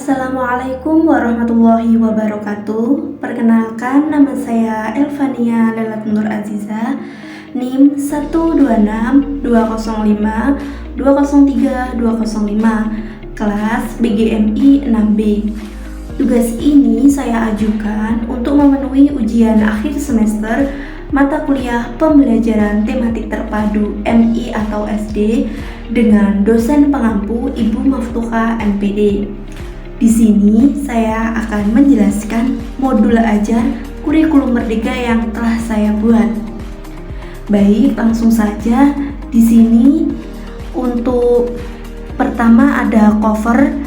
Assalamualaikum warahmatullahi wabarakatuh. Perkenalkan, nama saya Elvania Lelat Nur Aziza, NIM 126205203 kelas BGMI 6B. Tugas ini saya ajukan untuk memenuhi ujian akhir semester mata kuliah pembelajaran tematik terpadu MI atau SD dengan dosen pengampu Ibu Maftuha MPD. Di sini saya akan menjelaskan modul ajar kurikulum merdeka yang telah saya buat. Baik, langsung saja. Di sini untuk pertama ada cover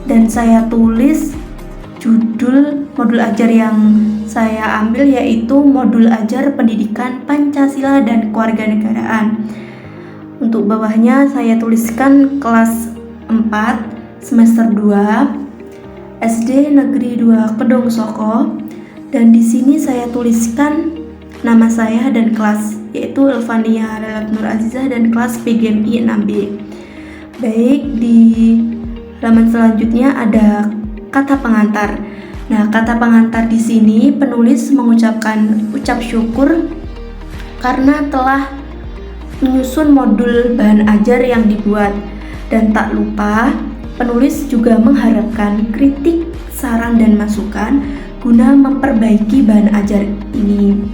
dan saya tulis judul modul ajar yang saya ambil yaitu modul ajar pendidikan Pancasila dan Kewarganegaraan. Untuk bawahnya saya tuliskan kelas 4 semester 2 SD Negeri 2 Kedong Soko, dan di sini saya tuliskan nama saya dan kelas yaitu Elvania Lelat Nur Aziza dan kelas BGMI 6B. Baik, di halaman selanjutnya ada kata pengantar. Nah, kata pengantar di sini penulis mengucapkan ucap syukur karena telah menyusun modul bahan ajar yang dibuat, dan tak lupa penulis juga mengharapkan kritik, saran, dan masukan guna memperbaiki bahan ajar ini.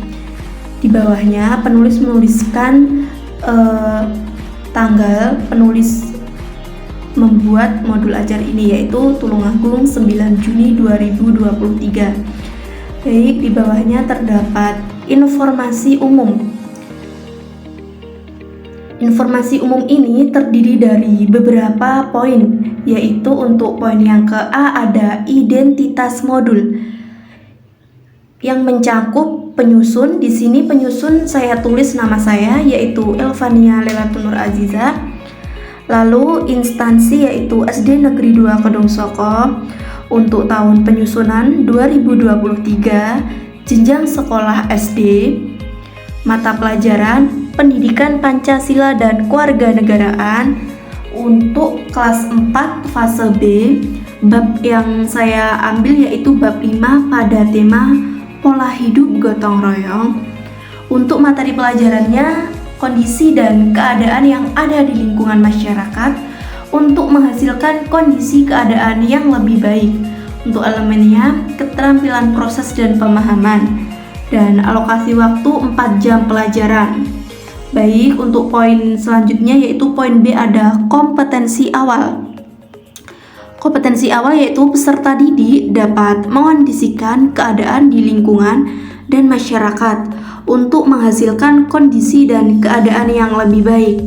Di bawahnya penulis menuliskan tanggal penulis membuat modul ajar ini yaitu Tulungagung 9 Juni 2023. Baik, di bawahnya terdapat informasi umum. Informasi umum ini terdiri dari beberapa poin, yaitu untuk poin yang ke A ada identitas modul yang mencakup penyusun. Di sini penyusun saya tulis nama saya yaitu Elvania Lelat Nur Aziza. Lalu instansi yaitu SD Negeri 2 Kedong Soko untuk tahun penyusunan 2023, jenjang sekolah SD, mata pelajaran Pendidikan Pancasila dan Kewarganegaraan untuk kelas 4 fase B. Bab yang saya ambil yaitu bab 5 pada tema pola hidup gotong royong. Untuk materi pelajarannya kondisi dan keadaan yang ada di lingkungan masyarakat untuk menghasilkan kondisi keadaan yang lebih baik. Untuk elemennya keterampilan proses dan pemahaman, dan alokasi waktu 4 jam pelajaran. Baik, untuk poin selanjutnya yaitu poin B ada kompetensi awal. Kompetensi awal yaitu peserta didik dapat mengondisikan keadaan di lingkungan dan masyarakat untuk menghasilkan kondisi dan keadaan yang lebih baik.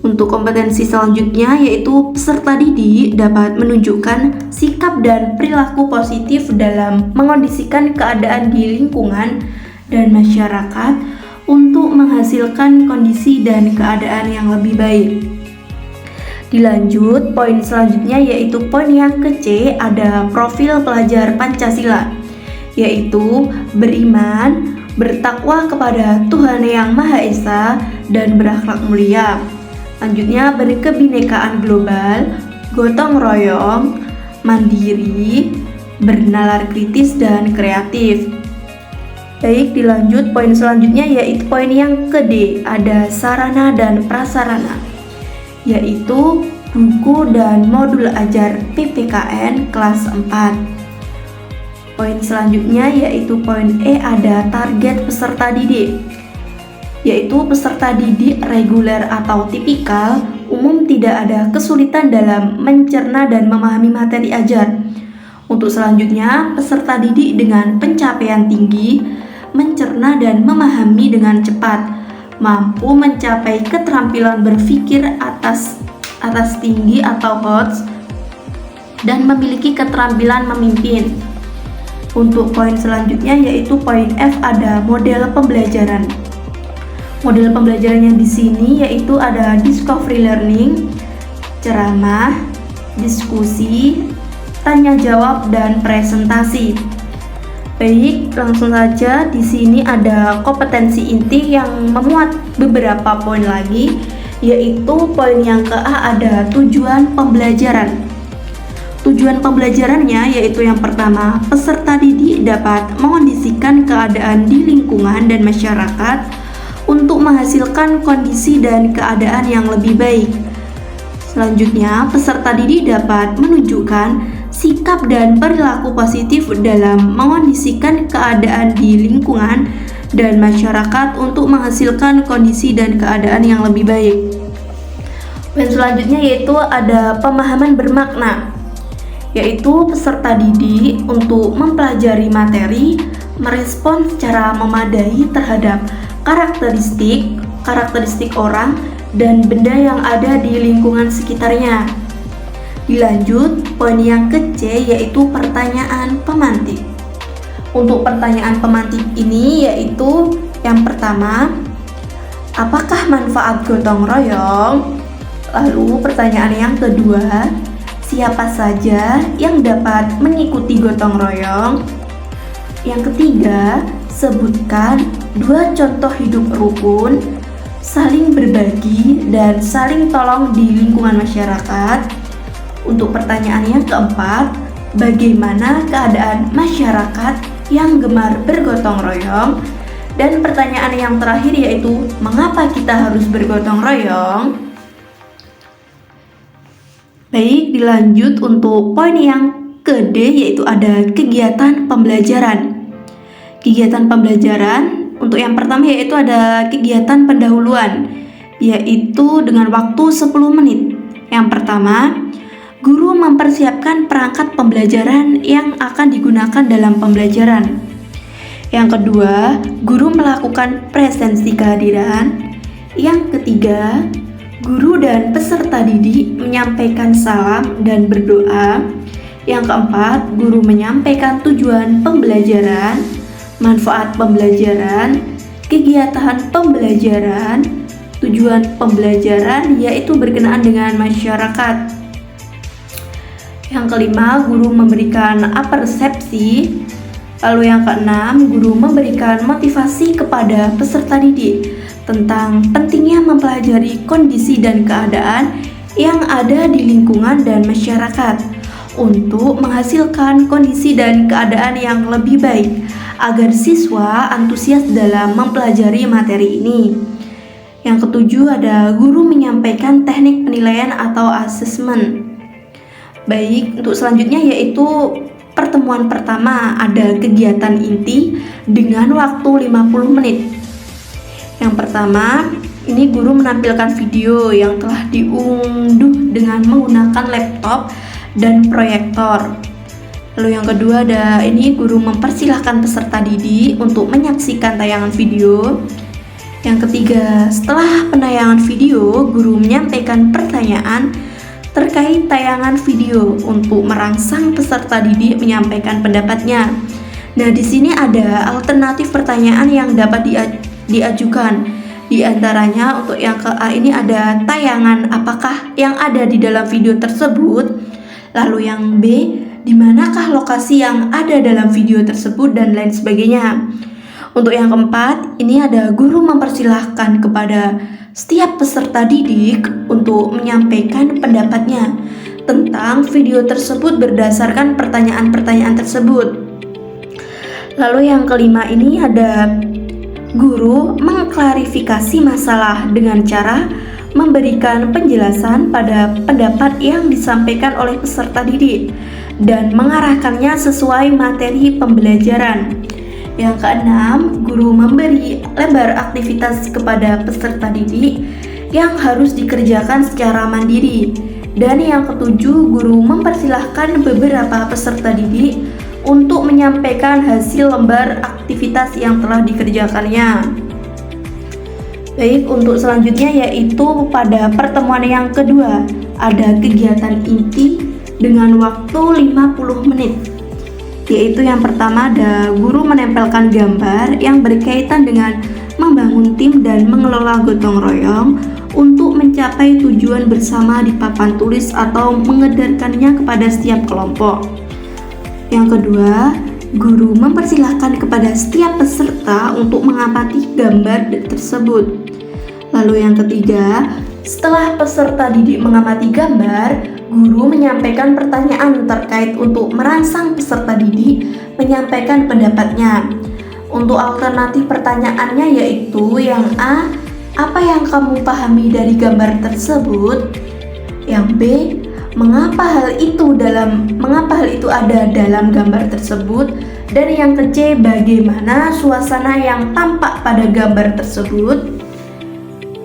Untuk kompetensi selanjutnya yaitu peserta didik dapat menunjukkan sikap dan perilaku positif dalam mengondisikan keadaan di lingkungan dan masyarakat untuk menghasilkan kondisi dan keadaan yang lebih baik. Dilanjut, poin selanjutnya yaitu poin yang ke C ada profil pelajar Pancasila, yaitu beriman, bertakwa kepada Tuhan Yang Maha Esa, dan berakhlak mulia. Lanjutnya berkebinekaan global, gotong royong, mandiri, bernalar kritis, dan kreatif. Baik, dilanjut poin selanjutnya yaitu poin yang ke D ada sarana dan prasarana, yaitu buku dan modul ajar PPKN kelas 4. Poin selanjutnya yaitu poin E ada target peserta didik, yaitu peserta didik reguler atau tipikal umum tidak ada kesulitan dalam mencerna dan memahami materi ajar. Untuk selanjutnya peserta didik dengan pencapaian tinggi mencerna dan memahami dengan cepat, mampu mencapai keterampilan berpikir atas tinggi atau HOTS, dan memiliki keterampilan memimpin. Untuk poin selanjutnya yaitu poin F ada model pembelajaran. Model pembelajarannya di sini yaitu ada discovery learning, ceramah, diskusi, tanya jawab, dan presentasi. Baik, langsung saja. Di sini ada kompetensi inti yang memuat beberapa poin lagi, yaitu poin yang ke A ada tujuan pembelajaran. Tujuan pembelajarannya yaitu yang pertama, peserta didik dapat mengondisikan keadaan di lingkungan dan masyarakat untuk menghasilkan kondisi dan keadaan yang lebih baik. Selanjutnya, peserta didik dapat menunjukkan sikap dan perilaku positif dalam mengondisikan keadaan di lingkungan dan masyarakat untuk menghasilkan kondisi dan keadaan yang lebih baik. Dan selanjutnya yaitu ada pemahaman bermakna, yaitu peserta didik untuk mempelajari materi, merespon secara memadai terhadap karakteristik orang dan benda yang ada di lingkungan sekitarnya. Dilanjut, poin yang ke-C yaitu pertanyaan pemantik. Untuk pertanyaan pemantik ini yaitu yang pertama, apakah manfaat gotong royong? Lalu pertanyaan yang kedua, siapa saja yang dapat mengikuti gotong royong? Yang ketiga, sebutkan 2 contoh hidup rukun, saling berbagi, dan saling tolong di lingkungan masyarakat. Untuk pertanyaan yang keempat, bagaimana keadaan masyarakat yang gemar bergotong royong? Dan pertanyaan yang terakhir yaitu, mengapa kita harus bergotong royong? Baik, dilanjut untuk poin yang ke-D yaitu ada kegiatan pembelajaran. Kegiatan pembelajaran untuk yang pertama yaitu ada kegiatan pendahuluan, yaitu dengan waktu 10 menit. Yang pertama, guru mempersiapkan perangkat pembelajaran yang akan digunakan dalam pembelajaran. Yang kedua, guru melakukan presensi kehadiran. Yang ketiga, guru dan peserta didik menyampaikan salam dan berdoa. Yang keempat, guru menyampaikan tujuan pembelajaran, manfaat pembelajaran, kegiatan pembelajaran, tujuan pembelajaran yaitu berkenaan dengan masyarakat. Yang kelima, guru memberikan persepsi. Lalu yang keenam, guru memberikan motivasi kepada peserta didik tentang pentingnya mempelajari kondisi dan keadaan yang ada di lingkungan dan masyarakat untuk menghasilkan kondisi dan keadaan yang lebih baik agar siswa antusias dalam mempelajari materi ini. Yang ketujuh ada guru menyampaikan teknik penilaian atau asesmen. Baik, untuk selanjutnya yaitu pertemuan pertama ada kegiatan inti dengan waktu 50 menit. Yang pertama, ini guru menampilkan video yang telah diunduh dengan menggunakan laptop dan proyektor. Lalu yang kedua ada ini guru mempersilahkan peserta didik untuk menyaksikan tayangan video. Yang ketiga, setelah penayangan video, guru menyampaikan pertanyaan terkait tayangan video untuk merangsang peserta didik menyampaikan pendapatnya. Nah, di sini ada alternatif pertanyaan yang dapat diajukan. Di antaranya untuk yang ke-A ini ada tayangan apakah yang ada di dalam video tersebut. Lalu yang B, di manakah lokasi yang ada dalam video tersebut dan lain sebagainya. Untuk yang keempat, ini ada guru mempersilahkan kepada setiap peserta didik untuk menyampaikan pendapatnya tentang video tersebut berdasarkan pertanyaan-pertanyaan tersebut. Lalu yang kelima ini ada guru mengklarifikasi masalah dengan cara memberikan penjelasan pada pendapat yang disampaikan oleh peserta didik dan mengarahkannya sesuai materi pembelajaran. Yang keenam, guru memberi lebar aktivitas kepada peserta didik yang harus dikerjakan secara mandiri. Dan yang ketujuh, guru mempersilahkan beberapa peserta didik untuk menyampaikan hasil lembar aktivitas yang telah dikerjakannya. Baik, untuk selanjutnya yaitu pada pertemuan yang kedua ada kegiatan inti dengan waktu 50 menit. Yaitu yang pertama ada guru menempelkan gambar yang berkaitan dengan membangun tim dan mengelola gotong royong untuk mencapai tujuan bersama di papan tulis atau mengedarkannya kepada setiap kelompok. Yang kedua, guru mempersilahkan kepada setiap peserta untuk mengamati gambar tersebut. Lalu yang ketiga, Setelah peserta didik mengamati gambar, guru menyampaikan pertanyaan terkait untuk merangsang peserta didik menyampaikan pendapatnya. Untuk alternatif pertanyaannya yaitu yang A, apa yang kamu pahami dari gambar tersebut? Yang B, mengapa hal itu ada dalam gambar tersebut? Dan yang ke C, bagaimana suasana yang tampak pada gambar tersebut?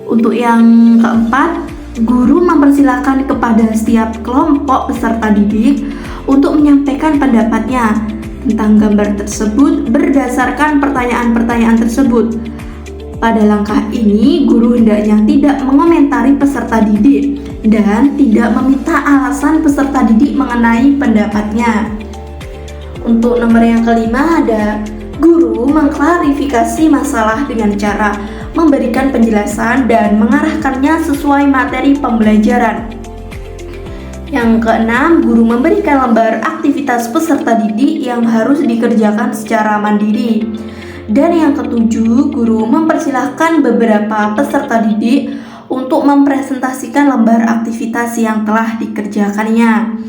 Untuk yang keempat, guru mempersilahkan kepada setiap kelompok peserta didik untuk menyampaikan pendapatnya tentang gambar tersebut berdasarkan pertanyaan-pertanyaan tersebut. Pada langkah ini, guru hendaknya tidak mengomentari peserta didik dan tidak meminta alasan peserta didik mengenai pendapatnya. Untuk nomor yang kelima ada guru mengklarifikasi masalah dengan cara memberikan penjelasan dan mengarahkannya sesuai materi pembelajaran. Yang keenam, guru memberikan lembar aktivitas peserta didik yang harus dikerjakan secara mandiri. Dan yang ketujuh, guru mempersilahkan beberapa peserta didik untuk mempresentasikan lembar aktivitas yang telah dikerjakannya.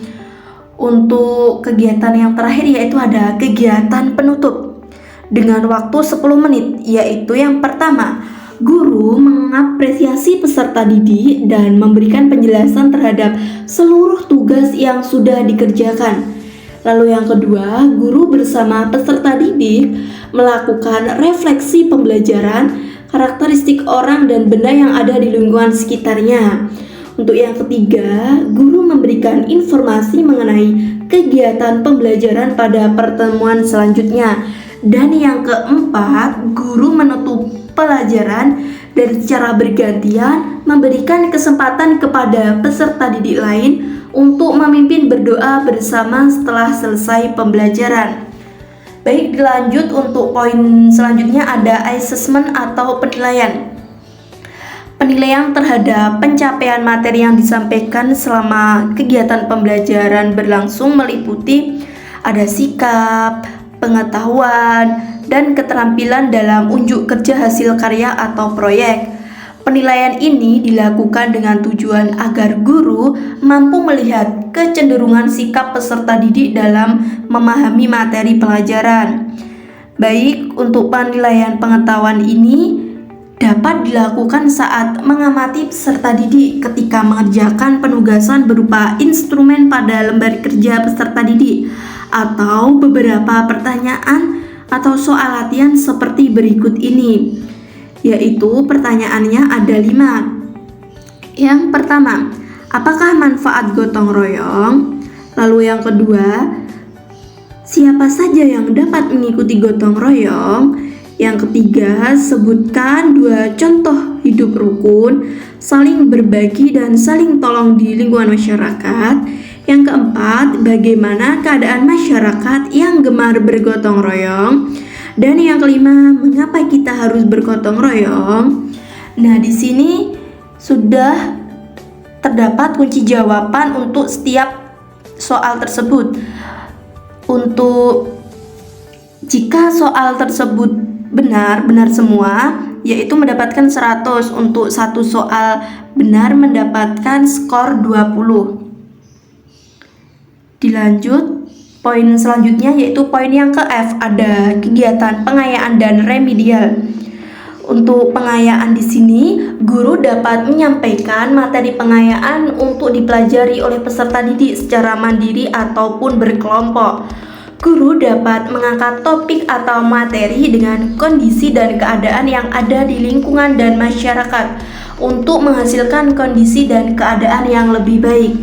Untuk kegiatan yang terakhir yaitu ada kegiatan penutup dengan waktu 10 menit, yaitu yang pertama, guru mengapresiasi peserta didik dan memberikan penjelasan terhadap seluruh tugas yang sudah dikerjakan. Lalu yang kedua, guru bersama peserta didik melakukan refleksi pembelajaran, karakteristik orang dan benda yang ada di lingkungan sekitarnya. Untuk yang ketiga, guru memberikan informasi mengenai kegiatan pembelajaran pada pertemuan selanjutnya. Dan yang keempat, guru menutup pelajaran dan secara bergantian memberikan kesempatan kepada peserta didik lain untuk memimpin berdoa bersama setelah selesai pembelajaran. Baik, dilanjut untuk poin selanjutnya ada assessment atau penilaian. Penilaian terhadap pencapaian materi yang disampaikan selama kegiatan pembelajaran berlangsung meliputi ada sikap, pengetahuan, dan keterampilan dalam unjuk kerja hasil karya atau proyek. Penilaian ini dilakukan dengan tujuan agar guru mampu melihat kecenderungan sikap peserta didik dalam memahami materi pelajaran. Baik, untuk penilaian pengetahuan ini dapat dilakukan saat mengamati peserta didik ketika mengerjakan penugasan berupa instrumen pada lembar kerja peserta didik atau beberapa pertanyaan atau soal latihan seperti berikut ini, yaitu pertanyaannya ada 5. Yang pertama, apakah manfaat gotong royong? Lalu yang kedua, siapa saja yang dapat mengikuti gotong royong? Yang ketiga, sebutkan 2 contoh hidup rukun, saling berbagi dan saling tolong di lingkungan masyarakat. Yang keempat, bagaimana keadaan masyarakat yang gemar bergotong royong? Dan yang kelima, mengapa kita harus bergotong royong? Nah, di sini sudah terdapat kunci jawaban untuk setiap soal tersebut. Untuk jika soal tersebut benar semua, yaitu mendapatkan 100. Untuk satu soal benar mendapatkan skor 20. Dilanjut poin selanjutnya yaitu poin yang ke F, ada kegiatan pengayaan dan remedial. Untuk pengayaan di sini, guru dapat menyampaikan materi pengayaan untuk dipelajari oleh peserta didik secara mandiri ataupun berkelompok. Guru dapat mengangkat topik atau materi dengan kondisi dan keadaan yang ada di lingkungan dan masyarakat untuk menghasilkan kondisi dan keadaan yang lebih baik.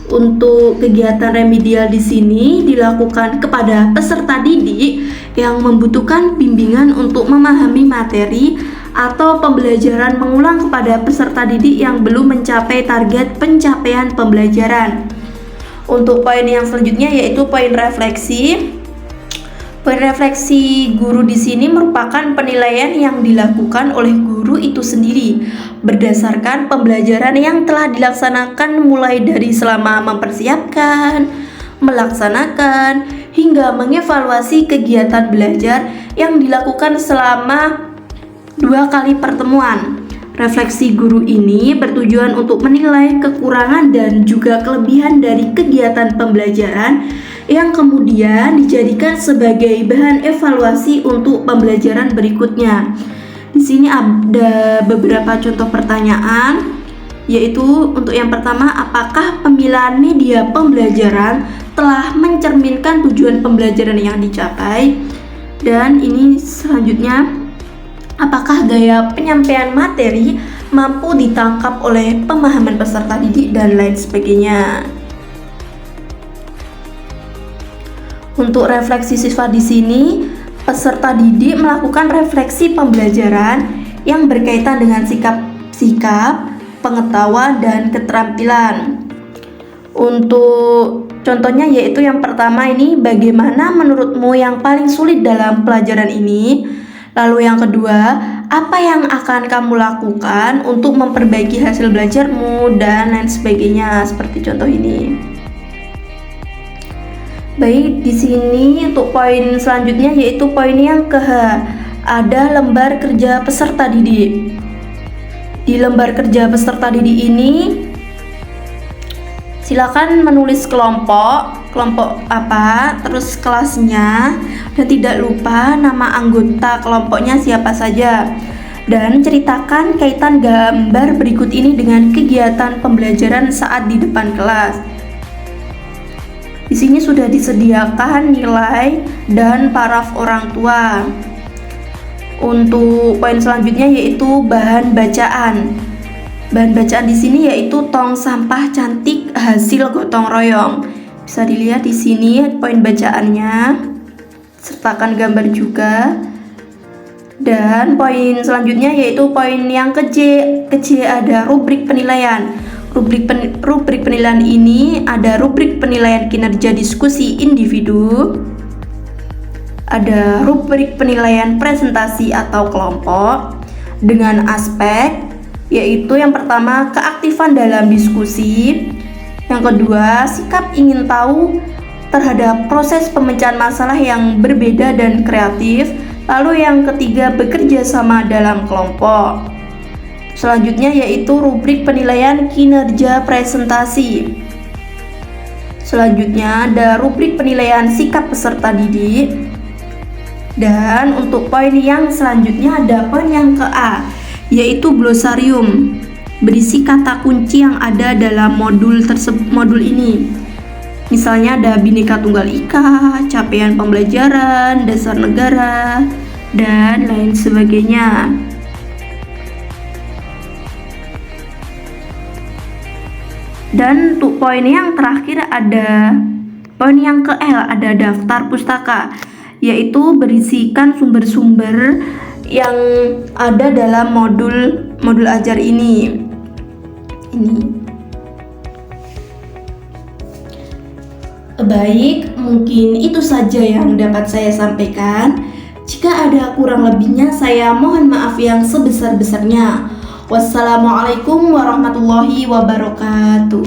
Untuk kegiatan remedial di sini dilakukan kepada peserta didik yang membutuhkan bimbingan untuk memahami materi atau pembelajaran mengulang kepada peserta didik yang belum mencapai target pencapaian pembelajaran. Untuk poin yang selanjutnya yaitu poin refleksi. Poin refleksi guru di sini merupakan penilaian yang dilakukan oleh guru itu sendiri berdasarkan pembelajaran yang telah dilaksanakan mulai dari selama mempersiapkan, melaksanakan, hingga mengevaluasi kegiatan belajar yang dilakukan selama 2 kali pertemuan. Refleksi guru ini bertujuan untuk menilai kekurangan dan juga kelebihan dari kegiatan pembelajaran yang kemudian dijadikan sebagai bahan evaluasi untuk pembelajaran berikutnya. Di sini ada beberapa contoh pertanyaan, yaitu untuk yang pertama, apakah pemilihan media pembelajaran telah mencerminkan tujuan pembelajaran yang dicapai? Dan ini selanjutnya, apakah gaya penyampaian materi mampu ditangkap oleh pemahaman peserta didik dan lain sebagainya. Untuk refleksi siswa di sini, peserta didik melakukan refleksi pembelajaran yang berkaitan dengan sikap, pengetahuan, dan keterampilan. Untuk contohnya yaitu yang pertama ini, bagaimana menurutmu yang paling sulit dalam pelajaran ini? Lalu yang kedua, apa yang akan kamu lakukan untuk memperbaiki hasil belajarmu dan lain sebagainya, seperti contoh ini. Baik, di sini untuk poin selanjutnya yaitu poin yang ke-H, ada lembar kerja peserta didik. Di lembar kerja peserta didik ini silakan menulis kelompok apa, terus kelasnya, dan tidak lupa nama anggota kelompoknya siapa saja. Dan ceritakan kaitan gambar berikut ini dengan kegiatan pembelajaran saat di depan kelas. Di sini sudah disediakan nilai dan paraf orang tua. Untuk poin selanjutnya yaitu bahan bacaan. Bahan bacaan di sini yaitu tong sampah cantik hasil gotong royong. Bisa dilihat di sini poin bacaannya, sertakan gambar juga. Dan poin selanjutnya yaitu poin yang ke-J ada rubrik penilaian. Rubrik penilaian ini ada rubrik penilaian kinerja diskusi individu, ada rubrik penilaian presentasi atau kelompok dengan aspek, yaitu yang pertama keaktifan dalam diskusi, yang kedua sikap ingin tahu terhadap proses pemecahan masalah yang berbeda dan kreatif, lalu yang ketiga bekerja sama dalam kelompok. Selanjutnya yaitu rubrik penilaian kinerja presentasi. Selanjutnya ada rubrik penilaian sikap peserta didik. Dan untuk poin yang selanjutnya ada poin yang ke-A, yaitu glosarium, berisi kata kunci yang ada dalam modul ini. Misalnya ada Bhinneka Tunggal Ika, capaian pembelajaran, dasar negara, dan lain sebagainya. Dan untuk poin yang terakhir ada poin yang ke-L, ada daftar pustaka, yaitu berisikan sumber-sumber yang ada dalam modul ajar ini. Baik, mungkin itu saja yang dapat saya sampaikan. Jika ada kurang lebihnya, saya mohon maaf yang sebesar-besarnya. Wassalamualaikum warahmatullahi wabarakatuh.